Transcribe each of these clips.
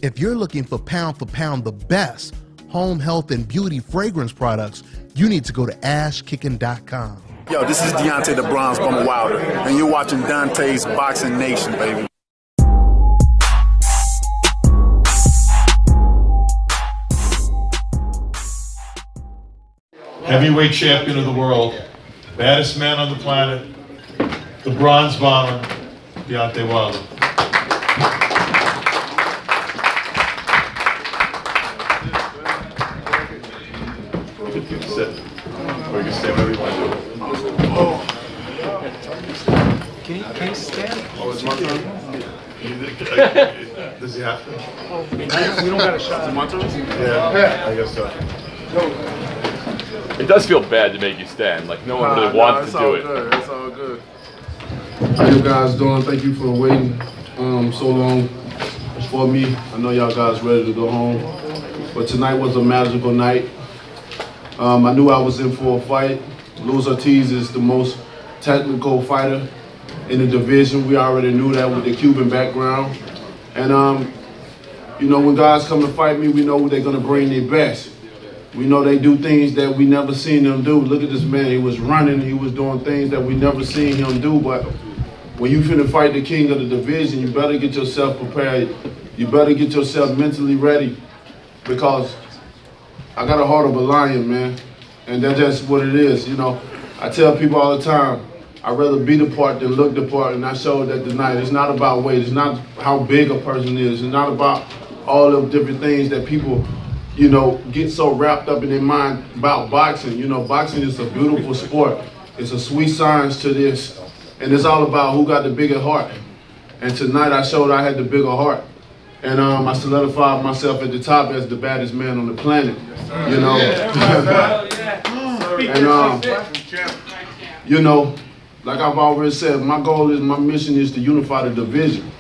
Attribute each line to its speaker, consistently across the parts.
Speaker 1: If you're looking for pound the best home health and beauty fragrance products, you need to go to ashkickin.com.
Speaker 2: Yo, this is Deontay the Bronze Bomber Wilder, and you're watching Dante's Boxing Nation, baby.
Speaker 3: Heavyweight champion of the world, baddest man on the planet, the Bronze Bomber, Deontay Wilder. You can sit, or you can stay wherever you want to do it.
Speaker 4: Oh. Can you stand?
Speaker 3: Oh, it's my turn? Does he have to?
Speaker 4: Oh, we don't got a shot.
Speaker 3: Is it my turn? Yeah, I guess so.
Speaker 5: It does feel bad to make you stand. Like no one really wants to do it.
Speaker 6: Good. It's all good. How you guys doing? Thank you for waiting so long for me. I know y'all guys ready to go home, but tonight was a magical night. I knew I was in for a fight. Ortiz is the most technical fighter in the division. We already knew that with the Cuban background. And you know, when guys come to fight me, we know they're gonna bring their best. We know they do things that we never seen them do. Look at this man, he was running, he was doing things that we never seen him do, but when you finna fight the king of the division, you better get yourself prepared. You better get yourself mentally ready, because I got a heart of a lion, man, and that's just what it is. You know, I tell people all the time, I'd rather be the part than look the part, and I showed that tonight. It's not about weight, it's not how big a person is, it's not about all the different things that people, you know, get so wrapped up in their mind about boxing. You know, boxing is a beautiful sport. It's a sweet science to this, and it's all about who got the bigger heart. And tonight I showed I had the bigger heart. And I solidified myself at the top as the baddest man on the planet, you know. And you know, like I've already said, my goal is, my mission is to unify the division.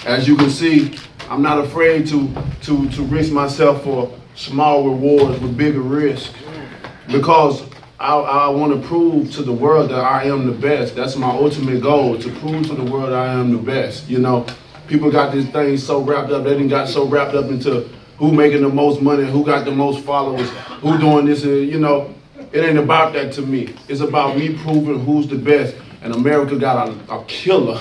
Speaker 6: As you can see, I'm not afraid to risk myself for small rewards with bigger risk, because I want to prove to the world that I am the best. That's my ultimate goal, to prove to the world I am the best. You know, people got this thing so wrapped up, they done got so wrapped up into who making the most money, who got the most followers, who doing this, you know. It ain't about that to me. It's about me proving who's the best. And America got a killer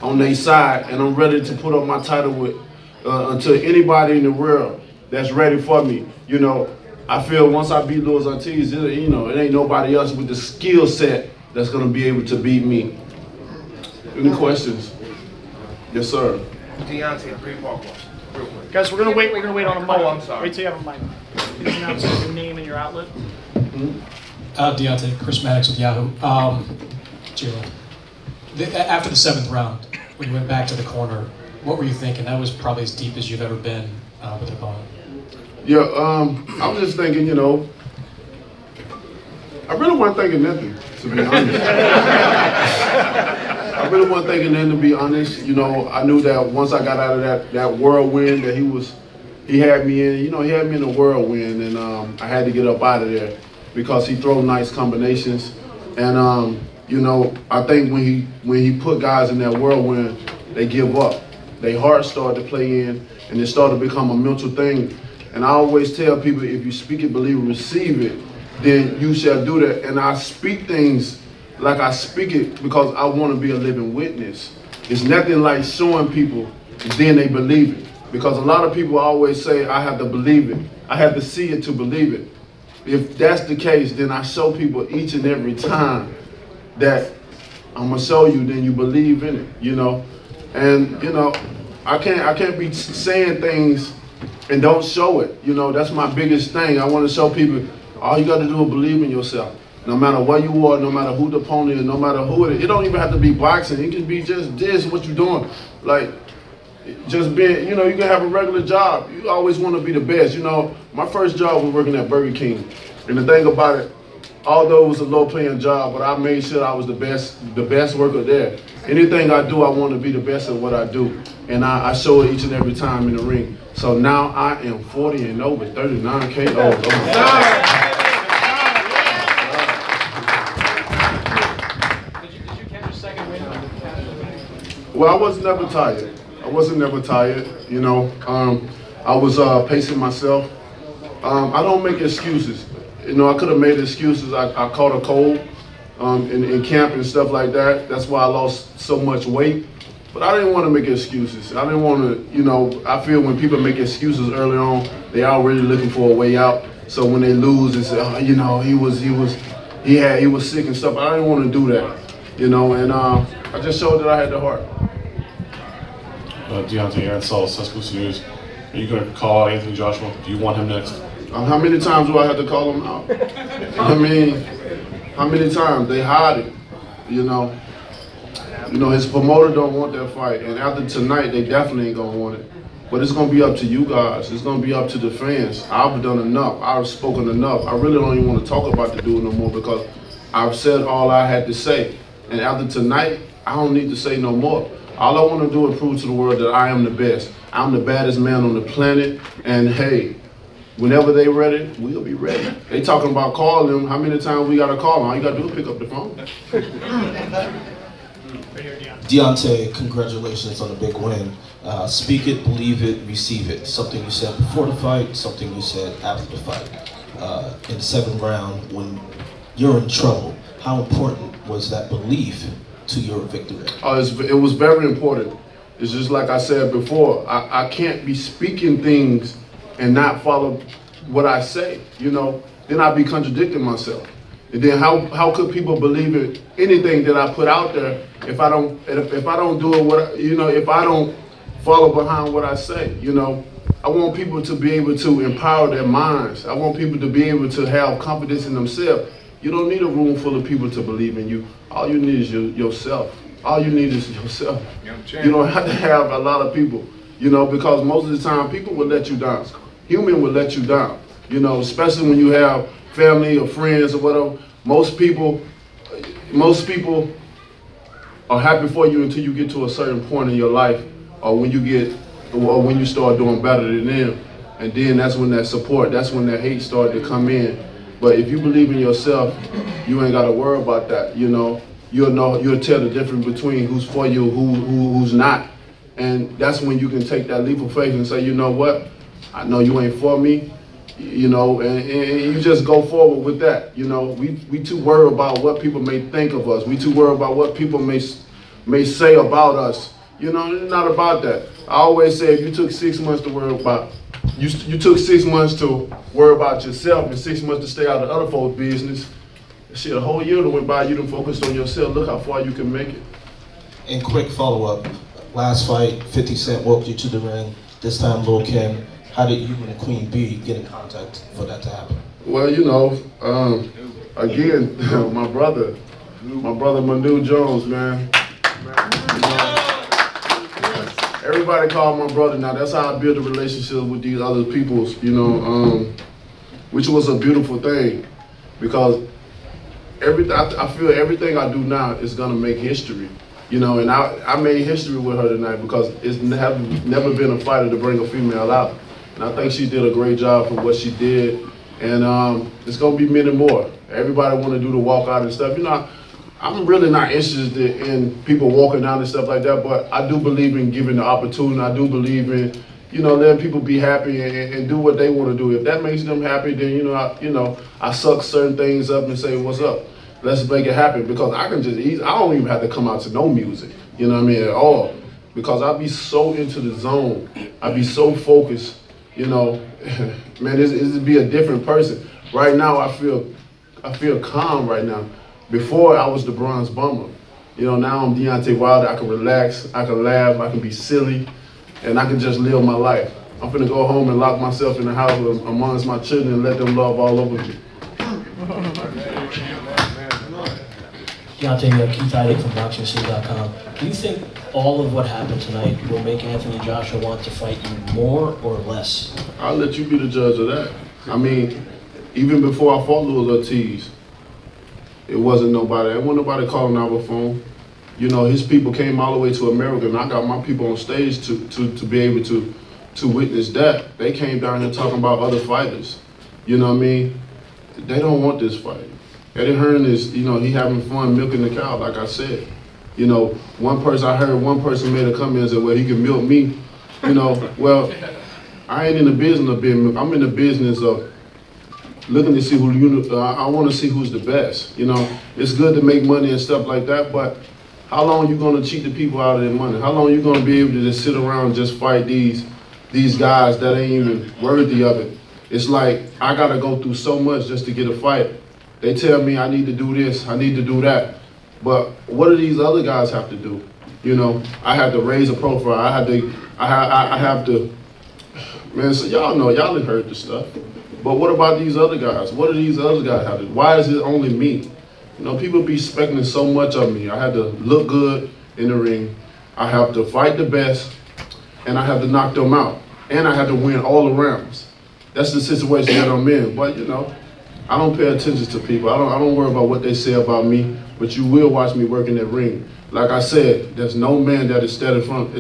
Speaker 6: on their side, and I'm ready to put up my title with to anybody in the world that's ready for me. You know, I feel once I beat Ortiz, you know, it ain't nobody else with the skill set that's gonna be able to beat me. Any questions? Yes, sir.
Speaker 4: Deontay, brief walk question, real quick. Guys, we're gonna wait on a mic.
Speaker 5: Oh, I'm sorry.
Speaker 4: Wait till you have a mic. Please announce your name and your outlet.
Speaker 7: Deontay, Chris Maddox with Yahoo. After the 7th round, when you went back to the corner, what were you thinking? That was probably as deep as you've ever been with an opponent.
Speaker 6: Yeah, I was just thinking, you know, I really wasn't thinking nothing, to be honest. I really wasn't thinking nothing, to be honest. You know, I knew that once I got out of that whirlwind that he had me in, you know, he had me in a whirlwind, and I had to get up out of there because he throw nice combinations. And you know, I think when he put guys in that whirlwind, they give up. Their heart started to play in, and it started to become a mental thing. And I always tell people, if you speak it, believe it, receive it, then you shall do that. And I speak things like I speak it because I want to be a living witness. It's nothing like showing people, and then they believe it. Because a lot of people always say, I have to believe it. I have to see it to believe it. If that's the case, then I show people each and every time that I'm gonna show you, then you believe in it, you know. And you know, I can't be saying things and don't show it. You know, that's my biggest thing. I want to show people all you got to do is believe in yourself. No matter where you are, no matter who the opponent is, no matter who it is. It don't even have to be boxing. It can be just this, what you're doing. Like, just being, you know, you can have a regular job. You always want to be the best. You know, my first job was working at Burger King. And the thing about it, although it was a low-paying job, but I made sure I was the best worker there. Anything I do, I want to be the best at what I do. And I show it each and every time in the ring. So now I am 40 and over, 39 KOs.
Speaker 4: Did you catch your second win?
Speaker 6: Well, I was never tired. I wasn't never tired, you know. I was pacing myself. I don't make excuses. You know, I could have made excuses. I caught a cold in camp and stuff like that. That's why I lost so much weight. But I didn't want to make excuses. I didn't want to, you know, I feel when people make excuses early on, they already looking for a way out. So when they lose, it's, you know, he was sick and stuff. I didn't want to do that, you know, and I just showed that I had the heart.
Speaker 8: Deontay, Aaron Saul, Tuscaloosa News. Are you going to call Anthony Joshua? Do you want him next?
Speaker 6: How many times do I have to call him out? I mean, how many times? They hide it, you know. You know, his promoter don't want that fight, and after tonight, they definitely ain't gonna want it. But it's gonna be up to you guys. It's gonna be up to the fans. I've done enough. I've spoken enough. I really don't even want to talk about the dude no more because I've said all I had to say. And after tonight, I don't need to say no more. All I want to do is prove to the world that I am the best. I'm the baddest man on the planet, and hey, whenever they ready, we'll be ready. They talking about calling them. How many times we gotta call them? All you gotta do is pick up the phone.
Speaker 9: Deontay, congratulations on the big win. Speak it, believe it, receive it. Something you said before the fight, something you said after the fight. In the 7th round, when you're in trouble, how important was that belief to your victory?
Speaker 6: It was very important. It's just like I said before, I can't be speaking things and not follow what I say, you know? Then I'd be contradicting myself. And then how could people believe it, anything that I put out there if I don't do it, if I don't follow behind what I say, you know? I want people to be able to empower their minds. I want people to be able to have confidence in themselves. You don't need a room full of people to believe in you. All you need is yourself. All you need is yourself. You don't have to have a lot of people, you know, because most of the time people will let you down. Human will let you down, you know, especially when you have family or friends or whatever. Most people are happy for you until you get to a certain point in your life, or when you start doing better than them, and then that's when that support, that's when that hate started to come in. But if you believe in yourself, you ain't got to worry about that. You know, you'll tell the difference between who's for you, who's not, and that's when you can take that leap of faith and say, you know what, I know you ain't for me. You know, and you just go forward with that. You know, we too worried about what people may think of us. We too worried about what people may say about us. You know, it's not about that. I always say if you took 6 months to worry about, you took 6 months to worry about yourself and 6 months to stay out of other folks' business. Shit, a whole year that went by, you done focused on yourself. Look how far you can make it.
Speaker 9: And quick follow-up. Last fight, 50 Cent walked you to the ring. This time, Lil' Kim. How did you and Queen B get in contact for that to happen?
Speaker 6: Well, you know, again, my brother Manu Jones, man. You know, everybody call my brother now. That's how I build a relationship with these other peoples, you know, which was a beautiful thing because I feel everything I do now is gonna make history. You know, and I made history with her tonight because it's never been a fighter to bring a female out. And I think she did a great job for what she did. And it's gonna be many more. Everybody wanna do the walkout and stuff. You know, I'm really not interested in people walking out and stuff like that, but I do believe in giving the opportunity. I do believe in, you know, letting people be happy and do what they wanna do. If that makes them happy, then, I suck certain things up and say, what's up? Let's make it happen, because I can just I don't even have to come out to no music, you know what I mean, at all. Because I be so into the zone. I be so focused, you know, man, it'd be a different person. Right now, I feel calm right now. Before, I was the Bronze Bomber. You know, now I'm Deontay Wilder. I can relax, I can laugh, I can be silly, and I can just live my life. I'm finna go home and lock myself in the house amongst my children and let them love all over me.
Speaker 10: Deontay, Keith Heidick from BoxingScene.com. Do you think all of what happened tonight will make Anthony Joshua want to fight you more or less?
Speaker 6: I'll let you be the judge of that. I mean, even before I fought Louis Ortiz, it wasn't nobody. There wasn't nobody calling our phone. You know, his people came all the way to America, and I got my people on stage to be able to witness that. They came down here talking about other fighters. You know what I mean? They don't want this fight. Eddie Hearn is, you know, he having fun milking the cow, like I said. You know, I heard one person made a comment and said, well, he can milk me. You know, well, I ain't in the business of being milk. I'm in the business of looking to see who I want to see who's the best. You know, it's good to make money and stuff like that, but how long you gonna cheat the people out of their money? How long you gonna be able to just sit around and just fight these guys that ain't even worthy of it? It's like I gotta go through so much just to get a fight. They tell me I need to do this, I need to do that, but what do these other guys have to do? You know, I have to raise a profile. I have to. Man, so y'all know, y'all have heard this stuff. But what about these other guys? What do these other guys have to do? Why is it only me? You know, people be expecting so much of me. I have to look good in the ring. I have to fight the best, and I have to knock them out. And I have to win all the rounds. That's the situation that I'm in. But, you know, I don't pay attention to people. I don't worry about what they say about me, but you will watch me work in that ring. Like I said, there's no man that has stood in front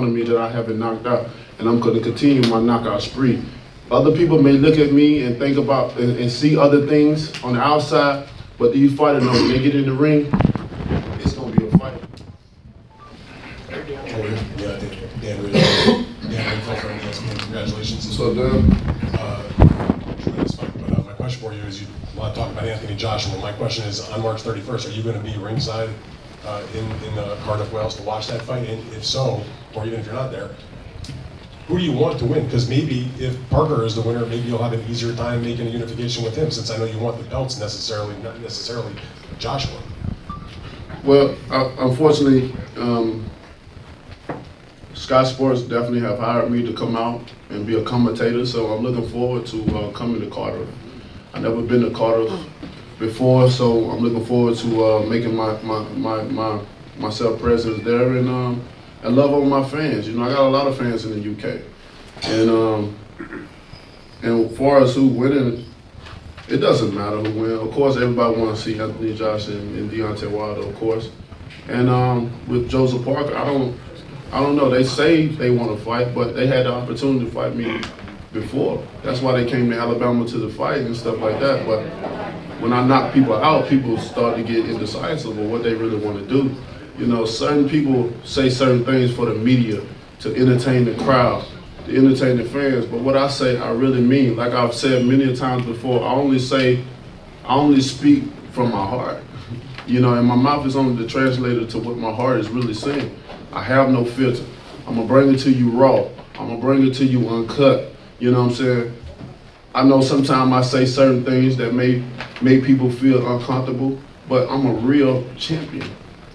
Speaker 6: of me that I haven't knocked out. And I'm going to continue my knockout spree. Other people may look at me and think about and see other things on the outside, but these fighters know when they get in the ring, it's going to be a fight.
Speaker 8: Yeah, I think Dan congratulations.
Speaker 6: So, Dan.
Speaker 8: Tremendous fight. But my question for you is, you want to talk about Anthony Joshua. My question is, on March 31st, are you going to be ringside in Cardiff, Wales to watch that fight? And if so, or even if you're not there, who do you want to win? Because maybe if Parker is the winner, maybe you'll have an easier time making a unification with him, since I know you want the belts not necessarily Joshua.
Speaker 6: Well, unfortunately, Sky Sports definitely have hired me to come out and be a commentator, so I'm looking forward to coming to Cardiff. I've never been to Cardiff before, so I'm looking forward to making myself presence there and love on my fans. You know, I got a lot of fans in the UK, and as far as who winning, it doesn't matter who wins. Of course, everybody wants to see Anthony Joshua and Deontay Wilder, of course. And with Joseph Parker, I don't know. They say they want to fight, but they had the opportunity to fight me before. That's why they came to Alabama to the fight and stuff like that. But when I knock people out, people start to get indecisive of what they really want to do. You know, certain people say certain things for the media to entertain the crowd, to entertain the fans. But what I say, I really mean. Like I've said many times before, I only speak from my heart. You know, and my mouth is only the translator to what my heart is really saying. I have no filter. I'm gonna bring it to you raw. I'm gonna bring it to you uncut. You know what I'm saying? I know sometimes I say certain things that may make people feel uncomfortable, but I'm a real champion.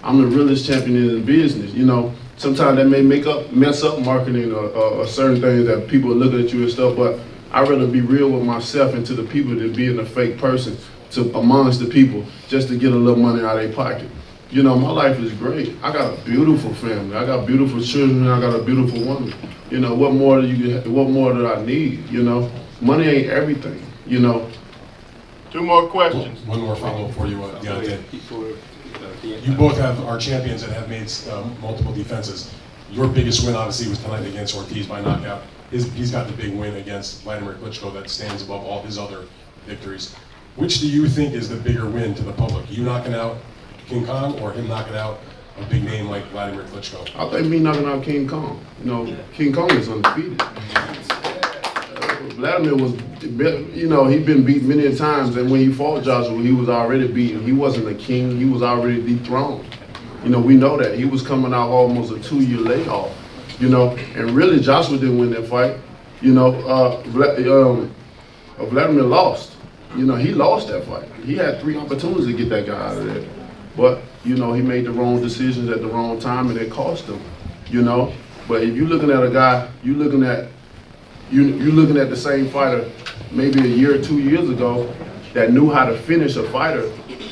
Speaker 6: I'm the realest champion in the business. You know, sometimes that may mess up marketing or certain things that people are looking at you and stuff, but I'd rather be real with myself and to the people than being a fake person amongst the people just to get a little money out of their pocket. You know, my life is great. I got a beautiful family. I got beautiful children. I got a beautiful woman. You know, what more do I need? You know, money ain't everything. You know.
Speaker 4: Two more questions.
Speaker 8: One more follow-up for you, Deontay. You both are champions that have made multiple defenses. Your biggest win, obviously, was tonight against Ortiz by knockout. He's got the big win against Vladimir Klitschko that stands above all his other victories. Which do you think is the bigger win to the public? You knocking out King Kong or him knocking out a big name like Vladimir Klitschko?
Speaker 6: I think me knocking out King Kong. You know, King Kong is undefeated. Vladimir was, you know, he'd been beat many times, and when he fought Joshua, he was already beaten. He wasn't a king, he was already dethroned. You know, we know that. He was coming out almost a 2-year layoff, you know, and really Joshua didn't win that fight. You know, Vladimir lost. You know, he lost that fight. He had 3 opportunities to get that guy out of there. But, you know, he made the wrong decisions at the wrong time, and it cost him, you know. But if you're looking at a guy, you're looking at the same fighter maybe a year or 2 years ago that knew how to finish a fighter,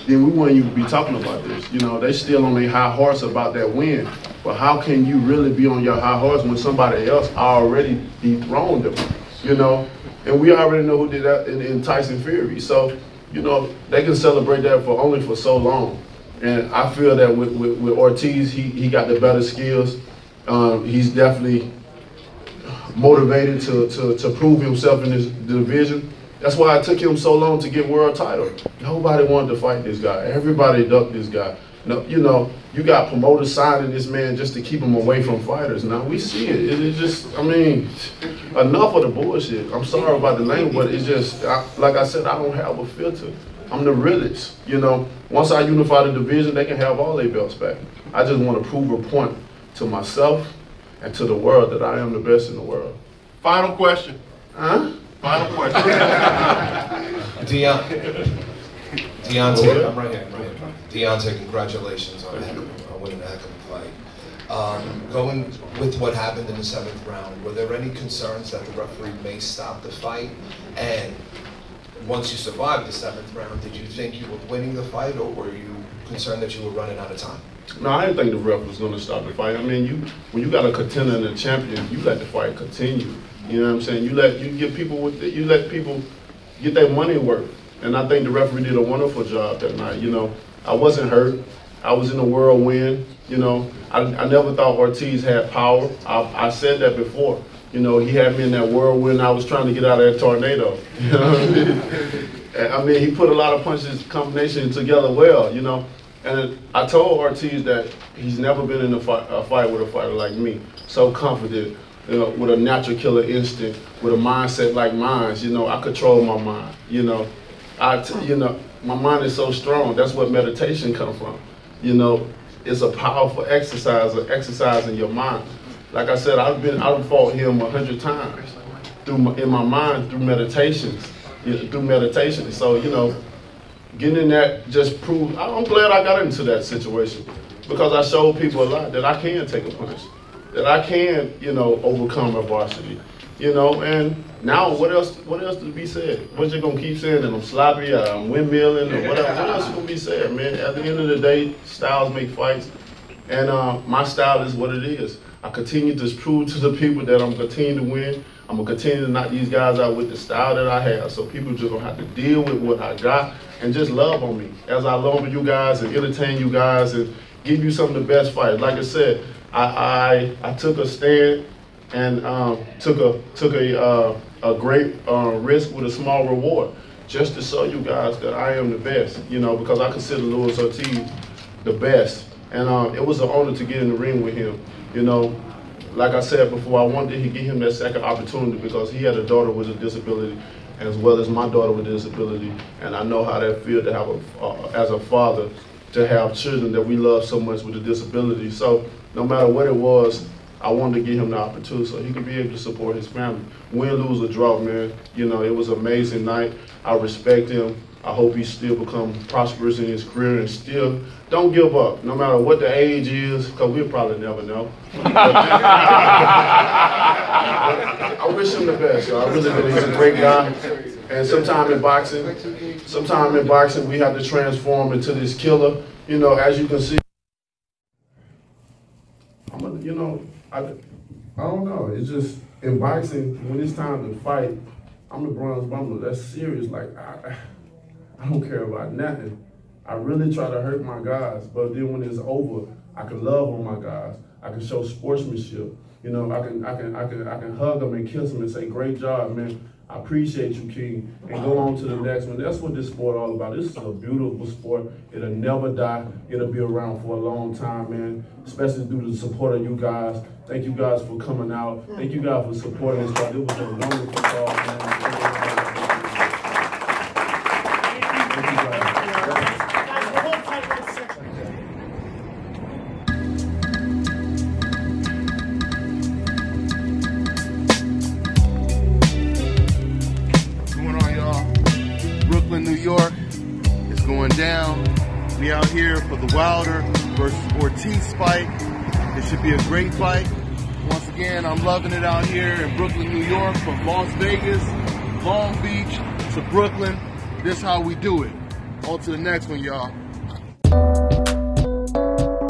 Speaker 6: then we wouldn't even be talking about this. You know, they still on their high horse about that win. But how can you really be on your high horse when somebody else already dethroned them, you know? And we already know who did that in Tyson Fury. So, you know, they can celebrate that only for so long. And I feel that with Ortiz, he got the better skills. He's definitely motivated to prove himself in this division. That's why it took him so long to get world title. Nobody wanted to fight this guy. Everybody ducked this guy. No, you know, you got promoters signing this man just to keep him away from fighters. Now we see it. It just, I mean, enough of the bullshit. I'm sorry about the language, but it's just, like I said, I don't have a filter. I'm the realest, you know. Once I unify the division, they can have all their belts back. I just want to prove a point to myself and to the world that I am the best in the world.
Speaker 4: Final question.
Speaker 6: Huh?
Speaker 4: Final question.
Speaker 9: Deontay, I'm right here. Deontay, congratulations on winning a heck of a fight. Going with what happened in the 7th round, were there any concerns that the referee may stop the fight? And once you survived the 7th round, did you think you were winning the fight, or were you concerned that you were running out of time?
Speaker 6: No, I didn't think the ref was going to stop the fight. I mean, when you got a contender and a champion, you let the fight continue. You know what I'm saying? You let people get their money worth. And I think the referee did a wonderful job that night. You know, I wasn't hurt. I was in a whirlwind. You know, I never thought Ortiz had power. I said that before. You know, he had me in that whirlwind. I was trying to get out of that tornado. You know what I mean? I mean, he put a lot of punches, combination together well, you know. And I told Ortiz that he's never been in a fight with a fighter like me. So confident, you know, with a natural killer instinct, with a mindset like mine. You know, I control my mind. You know, my mind is so strong. That's what meditation comes from. You know, it's a powerful exercise of exercising your mind. Like I said, I've fought him 100 times in my mind through meditations. So, you know, getting in that just proved, I'm glad I got into that situation because I showed people a lot that I can take a punch, that I can, you know, overcome adversity, you know, and now what else to be said? What you gonna keep saying that I'm sloppy, I'm windmilling, or whatever? What else is gonna be said, man? At the end of the day, styles make fights, and my style is what it is. I continue to prove to the people that I'm continuing to win. I'm gonna continue to knock these guys out with the style that I have. So people just gonna have to deal with what I got and just love on me as I love on you guys and entertain you guys and give you some of the best fights. Like I said, I took a stand and took a great risk with a small reward just to show you guys that I am the best. You know, because I consider Luis Ortiz the best, and it was an honor to get in the ring with him. You know, like I said before, I wanted to give him that second opportunity because he had a daughter with a disability as well as my daughter with a disability. And I know how that feels to have, as a father, to have children that we love so much with a disability. So no matter what it was, I wanted to give him the opportunity so he could be able to support his family. Win, lose, or draw, man. You know, it was an amazing night. I respect him. I hope he still become prosperous in his career and still don't give up, no matter what the age is, because we'll probably never know. I wish him the best, y'all. I really do. He's a great guy. And sometimes in boxing, we have to transform into this killer. You know, as you can see, you know, I don't know. It's just, in boxing, when it's time to fight, I'm the bronze bomber. That's serious. Like, I don't care about nothing. I really try to hurt my guys, but then when it's over, I can love on my guys. I can show sportsmanship. You know, I can hug them and kiss them and say, "Great job, man. I appreciate you, King," and go on to the next one. That's what this sport all about. This is a beautiful sport. It'll never die. It'll be around for a long time, man. Especially due to the support of you guys. Thank you guys for coming out. Thank you guys for supporting this fight. It was a wonderful call, man.
Speaker 1: New York is going down. We out here for the Wilder versus Ortiz fight. It should be a great fight. Once again, I'm loving it out here in Brooklyn, New York, from Las Vegas, Long Beach to Brooklyn. This is how we do it. On to the next one, y'all.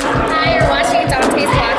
Speaker 11: Hi, you're watching Deontay's